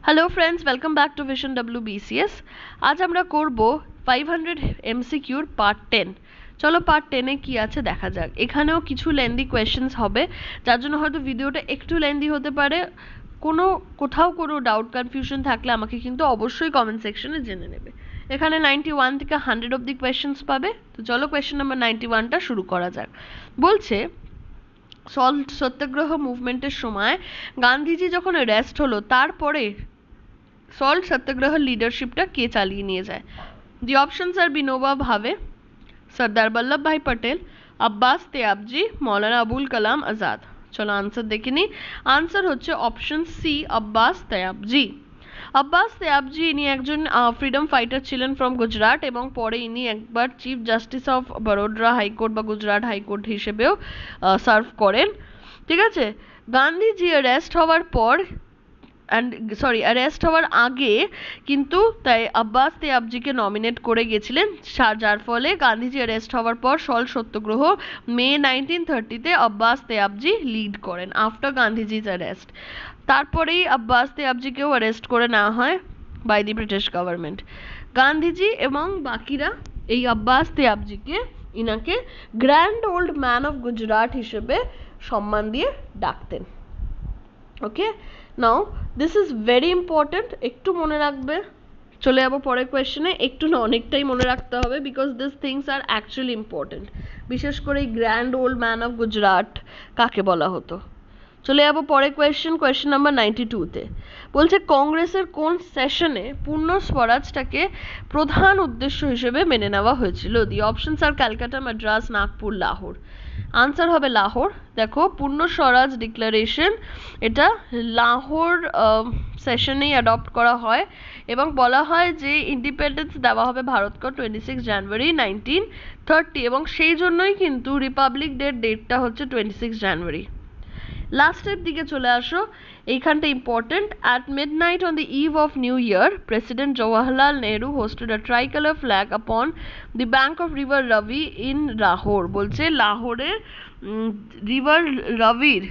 Hello friends, welcome back to vision WBCS। আজ আমরা করব 500 MCQর পার্ট 10। চলো পার্ট 10-এ কি আছে দেখা যাক। এখানেও কিছু লেন্দি কোয়েশ্চেন্স হবে, যার জন্য হয়তো ভিডিওটা একটু লেন্দি হতে পারে। কোথাও কোনো ডাউট কনফিউশন থাকলে আমাকে কিন্তু অবশ্যই কমেন্ট সেকশনে জেনে নেবে। এখানে 91 থেকে 100 অব্দি কোয়েশ্চেন্স পাবে। তো চলো কোয়েশ্চেন নাম্বার 91টা শুরু করা যাক। বলছে, সল্ট সত্যাগ্রহ মুভমেন্টের সময় গান্ধীজি যখন অ্যারেস্ট হলো, তারপরে সল্ট সত্যাগ্রহ লিডারশিপটা কে চালিয়ে নিয়ে যায়? দি অপশনস আর বিনোবা ভাবে, সর্দার বল্লভভাই পটেল, আব্বাস তেয়াবজি, মৌলানা আবুল কালাম আজাদ। চলো আনসার দেখে নিই। আনসার হচ্ছে অপশন সি, আব্বাস তেয়াবজি। আব্বাস তেয়াবজি ইনি একজন ফ্রিডম ফাইটার ছিলেন ফ্রম গুজরাট, এবং পরে ইনি একবার chief justice of Baroda high court বা গুজরাট হাইকোর্ট হিসেবেও সার্ভ করেন। ঠিক আছে, গান্ধীজি অ্যারেস্ট হওয়ার পর অ্যারেস্ট হওয়ার আগে কিন্তু তাই আব্বাস তেয়াবজিকে নমিনেট করে গেছিলেন, যার ফলে গান্ধীজি অ্যারেস্ট হওয়ার পর সল্ট সত্যাগ্রহ মে 1930-তে আব্বাস তেয়াবজি লিড করেন আফটার গান্ধীজিজ অ্যারেস্ট। তারপরেই আব্বাস তেয়াবজিকেও অ্যারেস্ট করে নেওয়া হয় by the British government. Gandhiji এবং বাকিরা এই আব্বাস তেয়াবজিকে ইনাকে grand old man of Gujarat হিসেবে সম্মান দিয়ে ডাকতেন। Okay, now this is very important, একটু মনে রাখবে। চলে যাবো পরের কোয়েশ্চেনে। একটু না, অনেকটাই মনে রাখতে হবে, because this things are actually important. বিশেষ করে এই grand old man of Gujarat কাকে বলা হতো। চলে যাবো পরের কোয়েশ্চেন নাম্বার 92-তে। বলছে, কংগ্রেসের কোন সেশনে পূর্ণ স্বরাজটাকে প্রধান উদ্দেশ্য হিসেবে মেনে নেওয়া হয়েছিল? দি অপশনস আর ক্যালকাটা, মাদ্রাস, নাগপুর, লাহোর। আনসার হবে লাহোর। দেখো, পূর্ণ স্বরাজ ডিক্লারেশন এটা লাহোর সেশনেই অ্যাডপ্ট করা হয়, এবং বলা হয় যে ইন্ডিপেন্ডেন্স দেওয়া হবে ভারতকে 26 জানুয়ারি 1930, এবং সেই জন্যই কিন্তু রিপাবলিক ডেটটা হচ্ছে 26 জানুয়ারি। লাস্টের দিকে চলে আসো, এইখানটা important. At midnight on the eve of new year, president Jawaharlal Nehru hosted a tricolour flag upon the bank of river Ravi in Lahore. বলছে লাহোরের রিভার রাভির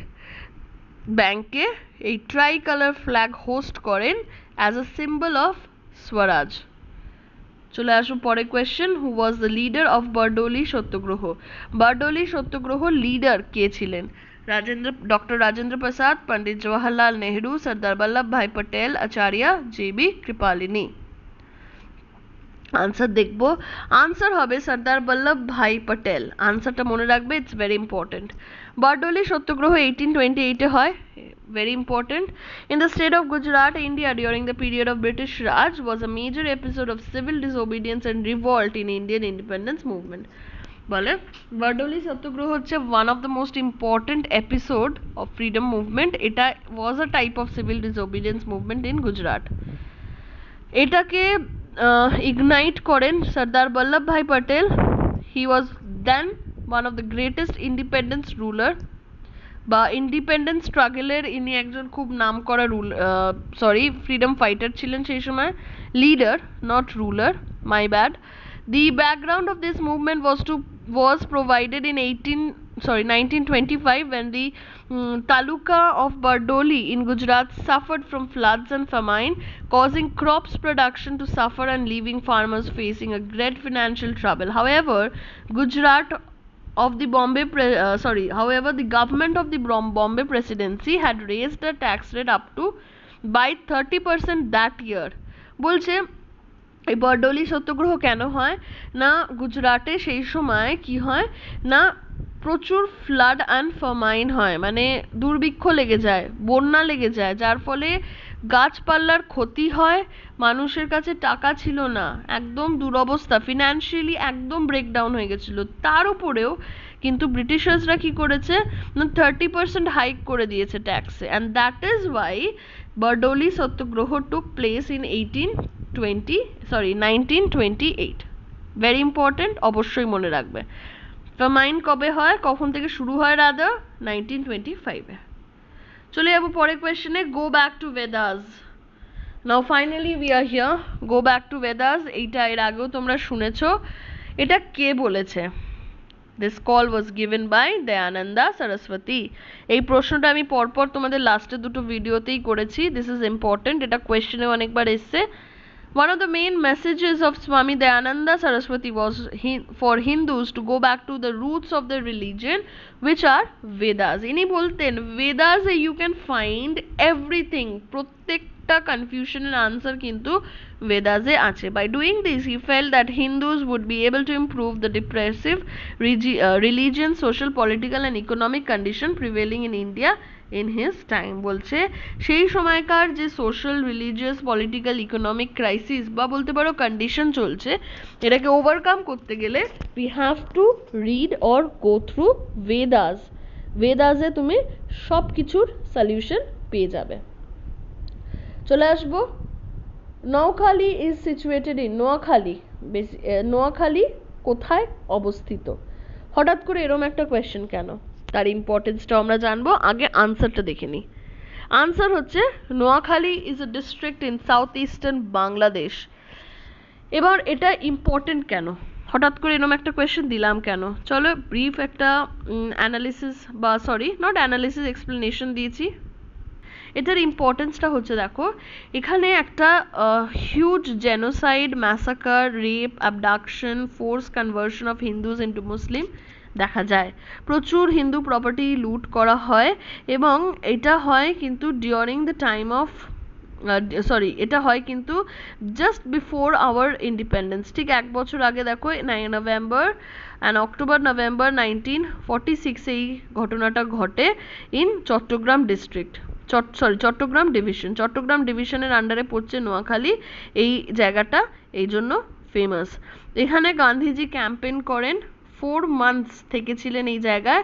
ব্যাঙ্কে এই ট্রাইকালার ফ্ল্যাগ হোস্ট করেন as a symbol of swaraj. চলে আসো পরে question, who was the leader of Bardoli satyagraha? Bardoli satyagraha leader কে ছিলেন? Doctor Rajendra Prasad, Pandit Jawaharlal Nehru, Sardar Vallabhbhai Patel, Acharya JB Kripalani. Answer দেখবো। আনসার হবে সর্দার বল্লভভাই পটেল। আনসারটা মনে রাখবে, ইটস ভেরি ইম্পর্টেন্ট। বারডোলি সত্যাগ্রহ 1828-এ হয়, very important. In the state of Gujarat, India, during the period of British Raj, was a major episode of civil disobedience and revolt in Indian independence movement. বলে বারডোলি সত্যাগ্রহ হচ্ছে one of the most important episode of freedom movement. এটা was a type of civil disobedience movement in Gujarat. এটাকে ignite করেন Sardar Vallabhbhai Patel. He was then one of the greatest independence ruler বা independence স্ট্রাগলের ইনি একজন খুব নাম করা ফ্রিডম ফাইটার ছিলেন সেই সময়। Leader, not ruler, my bad. The background of this movement was provided in 1925, when the taluka of Bardoli in Gujarat suffered from floods and famine, causing crops production to suffer and leaving farmers facing a great financial trouble. However, the government of the Bombay Presidency had raised the tax rate up to by 30% that year. বলছে এই বারডোলি সত্যাগ্রহ কেন হয় না, গুজরাটে সেই সময় কি হয় না, প্রচুর ফ্লাড অ্যান্ড ফামাইন হয়, মানে দুর্ভিক্ষ লেগে যায়, বন্যা লেগে যায়, যার ফলে গাছপালার ক্ষতি হয়, মানুষের কাছে টাকা ছিল না, একদম দুরবস্থা, ফিনান্সিয়ালি একদম ব্রেকডাউন হয়ে গেছিল। তার উপরেও কিন্তু ব্রিটিশার্সরা কি করেছে না, 30% হাইক করে দিয়েছে ট্যাক্সে, and that is why Bardoli satyagraha took place in 1928. Very important, অবশ্যই মনে রাখবে। ফামাইন কবে হয়, কখন থেকে শুরু হয়, রাদার 1925-এ। চলে যাবো পরের কোয়েশ্চেনে। Go back to Vedas. Now finally we are here. Go back to Vedas, এইটা এর আগেও তোমরা শুনেছো। এটা কে বলেছে? This call was given by Dayananda Saraswati. এই প্রশ্নটা আমি পরপর তোমাদের লাস্টের দুটো ভিডিওতেই করেছি। This is important, এটা কোয়েশ্চেনে অনেকবার এসছে। One of the main messages of Swami Dayananda Saraswati was for Hindus to go back to the roots of their religion, which are Vedas. ইনি বলতেন Vedas you can find everything, প্রত্যেকটা কনফিউশনের answer কিন্তু Vedas আছে. By doing this, he felt that Hindus would be able to improve the depressive religion, social, political and economic condition prevailing in India in his time. বলছে সেই সময়কার যে social religious political economic crisis বা বলতে পারো condition চলছে, এটাকে overcome করতে গেলে we have to read or go through Vedas. ভেদাসে তুমি সব কিছুর সলিউশন পেয়ে যাবে। চলে আসবো, Noakhali is situated in, Noakhali কোথায় অবস্থিত? হঠাৎ করে এরম একটা কোয়েশ্চেন কেন? তার ইম্পর্টেন্সটা আমরা জানবো, আগে আনসারটা দেখে নিই। আনসার হচ্ছে Noakhali is a district in south eastern Bangladesh. এবার এটা ইম্পর্টেন্ট কেন, হঠাৎ করে এরকম একটা কোয়েশ্চেন দিলাম কেন? চলো ব্রিফ একটা অ্যানালিসিস বা সরি নট অ্যানালিসিস, এক্সপ্লেনেশন দিয়েছি। এটার ইম্পর্টেন্সটা হচ্ছে দেখো, এখানে একটা huge genocide, massacre, rape, abduction, force conversion of Hindus into Muslim দেখা যায়। প্রচুর হিন্দু প্রপার্টি লুট করা হয় এবং এটা হয় কিন্তু ডিউরিং দ্য টাইম অফ এটা হয় কিন্তু জাস্ট বিফোর আওয়ার ইন্ডিপেন্ডেন্স, ঠিক এক বছর আগে। দেখো নভেম্বর অ্যান্ড অক্টোবর নভেম্বর 1946 এই ঘটনাটা ঘটে in Chittagong district, Chittagong division. Chittagong ডিভিশনের আন্ডারে পড়ছে নোয়াখালী, এই জায়গাটা এই জন্য ফেমাস। এখানে গান্ধীজি ক্যাম্পেইন করেন, 4 months থেকেছিলেন এই জায়গায়,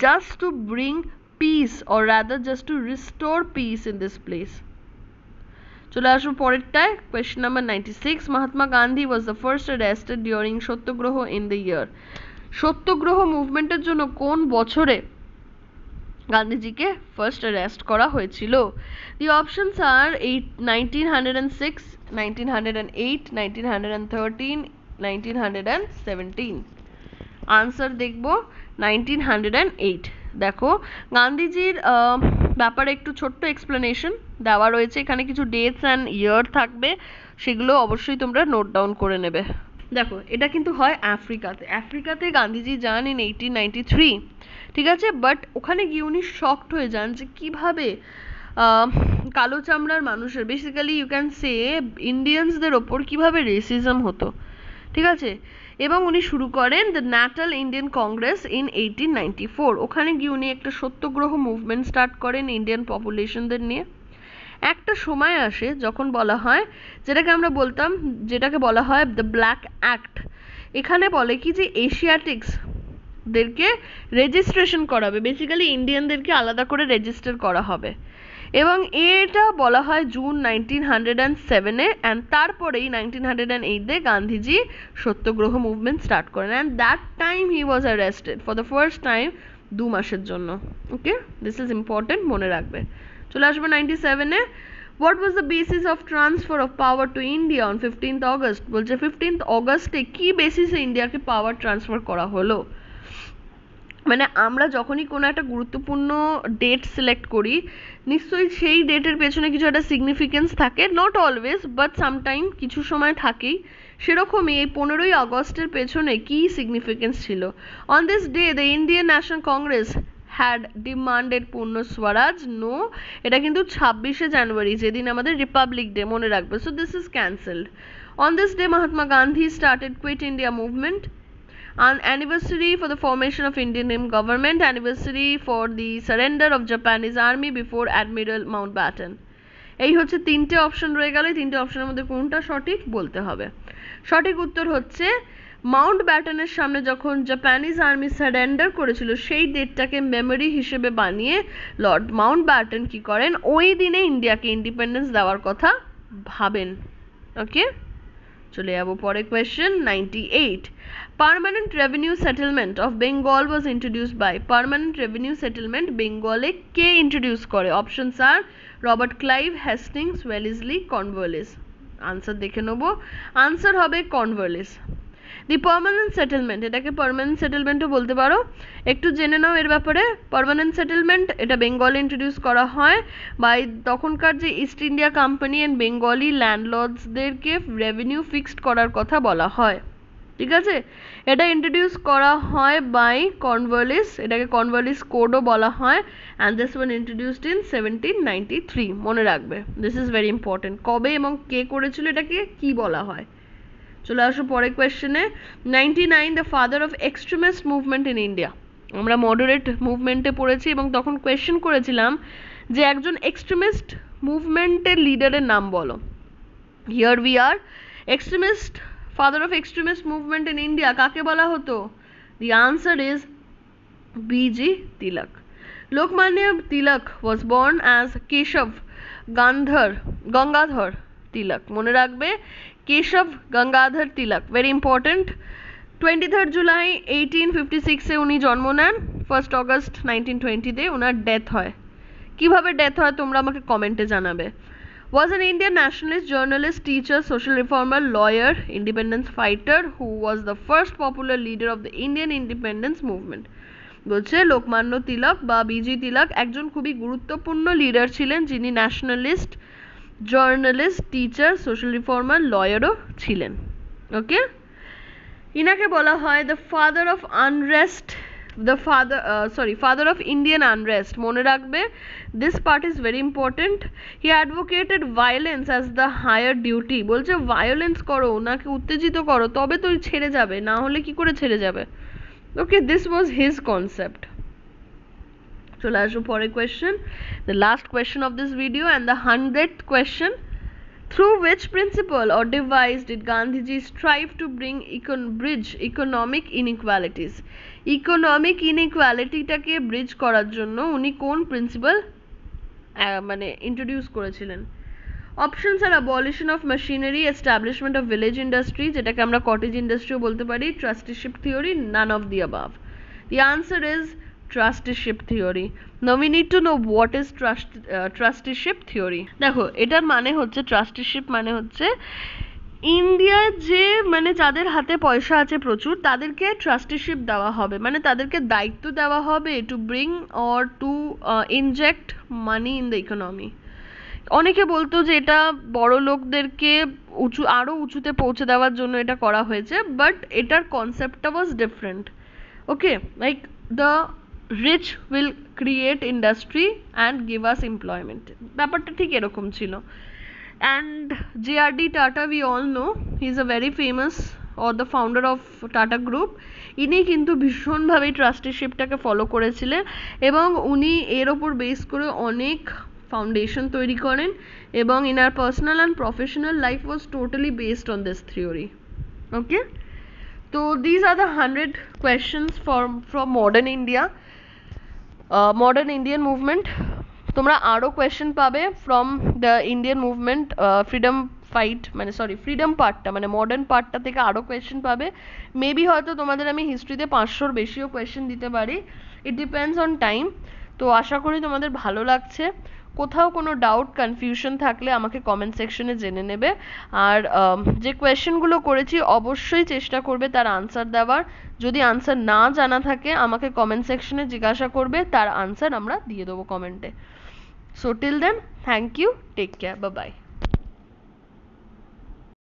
just to bring peace or rather just to restore peace in this place. চলে আসবো পরেরটায়, question number 96। Mahatma Gandhi was the first arrested during Satyagraha in the year. Satyagraha মুভমেন্টের জন্য কোন বছরে গান্ধীজিকে ফার্স্ট অ্যারেস্ট করা হয়েছিল? দি অপশনস আর 1906, 1908, 1913, 1917। আনসার দেখব 1908। দেখো গান্ধীজির ব্যাপারে একটু ছোট্ট এক্সপ্লেনেশন দেওয়া রয়েছে, এখানে কিছু ডেটস অ্যান্ড ইয়ার থাকবে, সেগুলো অবশ্যই তোমরা নোট ডাউন করে নেবে। দেখো এটা কিন্তু হয় আফ্রিকাতে গান্ধীজি যান ইন 1893, ঠিক আছে, বাট ওখানে গিয়ে উনি শকড হয়ে যান যে কিভাবে কালো চামড়ার মানুষের, বেসিক্যালি ইউ ক্যান সে ইন্ডিয়ানসদের ওপর কিভাবে রেসিজম হতো, ঠিক আছে। এবং উনি শুরু করেন the natal Indian Congress in 1894। ওখানে গিয়ে উনি একটা সত্যগ্রহ মুভমেন্ট স্টার্ট করেন ইন্ডিয়ান পপুলেশনদের নিয়ে। একটা সময় আসে যখন বলা হয়, যেটাকে বলা হয় দ্য ব্ল্যাক অ্যাক্ট। এখানে বলে কি যে এশিয়াটিক্সদেরকে রেজিস্ট্রেশন করাবে, বেসিক্যালি ইন্ডিয়ানদেরকে আলাদা করে রেজিস্টার করা হবে, এবং এটা বলা হয় জুন 1907-এ। অ্যান্ড তারপরেই 1908-এ গান্ধীজি সত্যগ্রহ মুভমেন্ট স্টার্ট করেন, and that time he was arrested for the first time 2 মাসের জন্য। ওকে, দিস ইজ ইম্পর্টেন্ট, মনে রাখবে। চলে আসবে 97-এ। What was the basis of transfer of power to India on 15th August? বলছে 15th অগস্টে কি বেসিসে ইন্ডিয়াকে পাওয়ার ট্রান্সফার করা হলো? মানে আমরা যখনই কোনো একটা গুরুত্বপূর্ণ ডেট সিলেক্ট করি, নিশ্চয়ই সেই ডেটের পেছনে কিছু একটা সিগনিফিকেন্স থাকে, নট অলওয়েজ বাট সামটাইম কিছু সময় থাকেই। সেরকমই এই 15ই আগস্টের পেছনে কি সিগনিফিকেন্স ছিল? On this day the Indian national Congress had demanded পূর্ণ স্বরাজ। নো, এটা কিন্তু 26শে জানুয়ারি, যেদিন আমাদের রিপাবলিক ডে, মনে রাখবে। So this is cancelled. On this day Mahatma Gandhi started quit India movement. An anniversary for the formation of Indian government, anniversary for the surrender of Japanese army before Admiral Mountbatten. এই হচ্ছে 3টে option রয়ে গেল, 3টে অপশনের মধ্যে কোনটা সঠিক বলতে হবে। সঠিক উত্তর হচ্ছে মাউন্ট ব্যাটনের সামনে যখন জাপানিজ আর্মি সারেন্ডার করেছিল, সেই ডেটটাকে মেমোরি হিসেবে বানিয়ে লর্ড মাউন্ট ব্যাটন কি করেন, ওই দিনে ইন্ডিয়াকে ইন্ডিপেন্ডেন্স দেওয়ার কথা ভাবেন। ওকে, চলে যাবো পরে question 98। Permanent revenue settlement of Bengal was introduced by. Permanent revenue settlement বেঙ্গলে কে ইন্ট্রোডিউস করে? Options are Robert Clive, Hastings, Wellesley, Cornwallis. Answer দেখে নেবো, আনসার হবে কর্নওয়ালিস। দি পার্মানেন্ট সেটেলমেন্ট, এটাকে পার্মানেন্ট সেটেলমেন্টও বলতে পারো। একটু জেনে নাও এর ব্যাপারে। পার্মানেন্ট সেটেলমেন্ট এটা বেঙ্গলে ইন্ট্রোডিউস করা হয় বাই তখনকার যে East India Company and Bengali ল্যান্ডলর্ডসদেরকে রেভিনিউ ফিক্সড করার কথা বলা হয়, ঠিক আছে। এটা ইন্ট্রোডিউস করা হয় বাই কর্নওয়ালিস, এটাকে কর্নওয়ালিস কোডও বলা হয়, and this one introduced in 1793। মনে রাখবে, দিস ইজ ভেরি ইম্পর্টেন্ট, কবে এবং কে করেছিল, এটাকে কি বলা হয়। চলে আসো পরের কোয়েশ্চেনে। 99 the father of extremist movement in India. আমরা মডারেট মুভমেন্টে পড়েছি এবং তখন কোয়েশ্চেন করেছিলাম যে একজন এক্সট্রিমিস্ট মুভমেন্টের লিডারের নাম বলো। Here we are. Extremist, father of extremist movement in India কাকে বলা হতো? দি answer is busy Tilak. Lokmanya Tilak was born as Keshav Gangadhar Tilak. মনে রাখবে, কেশব গঙ্গাধর তিলক, ভেরি ইম্পর্টেন্ট। 23 জুলাই 1856 উনি জন্ম নেন। 1 অগস্ট 1920 ওনার ডেথ হয়। কিভাবে ডেথ হয় তোমরা আমাকে কমেন্টে জানাবে। Was an Indian nationalist, journalist, teacher, social reformer, lawyer, independence fighter who was the first popular leader of the Indian independence movement. বলছে লোকমান্য তিলক বা বিজি তিলক একজন খুবই গুরুত্বপূর্ণ লিডার ছিলেন, যিনি nationalist, journalist, teacher, social reformer, লয়ারও ছিলেন। ওকে, ইনাকে বলা হয় the father of unrest, father of Indian unrest. মনে রাখবে, this part is very important. He advocated violence as the higher duty. বলছে ভায়োলেন্স করো, ওনাকে উত্তেজিত করো, তবে তো ছেড়ে যাবে, না হলে কি করে ছেড়ে যাবে। Okay, this was his concept. চলে আসো পরের question, the last question of this video and the 100th question. Through which principle or device did Gandhiji strive to bridge economic inequalities? Economic inequality টাকে bridge করার জন্য উনি কোন principal মানে introduce করেছিলেন? Options are abolition of machinery, establishment of village industry, যেটাকে আমরা cottage ইন্ডাস্ট্রিও বলতে পারি, trusteeship theory, none of the above. The answer is trusteeship theory. Now we need to know what is trusteeship theory. দেখো, এটার মানে হচ্ছে, ট্রাস্টিশিপ মানে হচ্ছে ইন্ডিয়ার যে মানে যাদের হাতে পয়সা আছে প্রচুর, তাদেরকে ট্রাস্টিশিপ দেওয়া হবে, মানে তাদেরকে দায়িত্ব দেওয়া হবে to bring or to inject money in the economy. অনেকে বলতো যে এটা বড় লোকদেরকে আরো উঁচুতে পৌঁছে দেওয়ার জন্য এটা করা হয়েছে, বাট এটার কনসেপ্টটা was different. Okay, like the rich will create industry and give us employment, ব্যাপারটা ঠিক এরকম ছিল। And JRD Tata, we all know, he is a very famous or the founder of Tata group. ইনি কিন্তু ভীষণভাবে ট্রাস্টিশিপটাকে ফলো করেছিলেন এবং উনি এর ওপর বেস করে অনেক ফাউন্ডেশন তৈরি করেন এবং ইনার personal and professional life was totally based on this theory. Okay, তো this are the 100 questions from modern India, modern Indian movement. তোমরা আরও কোয়েশ্চেন পাবে from the Indian movement, freedom fight মানে ফ্রিডম পার্টটা মানে মডার্ন পার্টটা থেকে আরও কোয়েশ্চেন পাবে। মেবি হয়তো তোমাদের আমি হিস্ট্রিতে 500-র বেশিও কোয়েশ্চেন দিতে পারি, ইট ডিপেন্ডস অন টাইম। তো আশা করি তোমাদের ভালো লাগছে। কোথাও কোনো ডাউট কনফিউশন থাকলে আমাকে কমেন্ট সেকশনে জেনে নেবে। আর যে কোয়েশ্চেনগুলো করেছি অবশ্যই চেষ্টা করবে তার আনসার দেওয়ার। যদি আনসার না জানা থাকে আমাকে কমেন্ট সেকশনে জিজ্ঞাসা করবে, তার আনসার আমরা দিয়ে দেবো কমেন্টে। So till then, thank you, take care, bye by.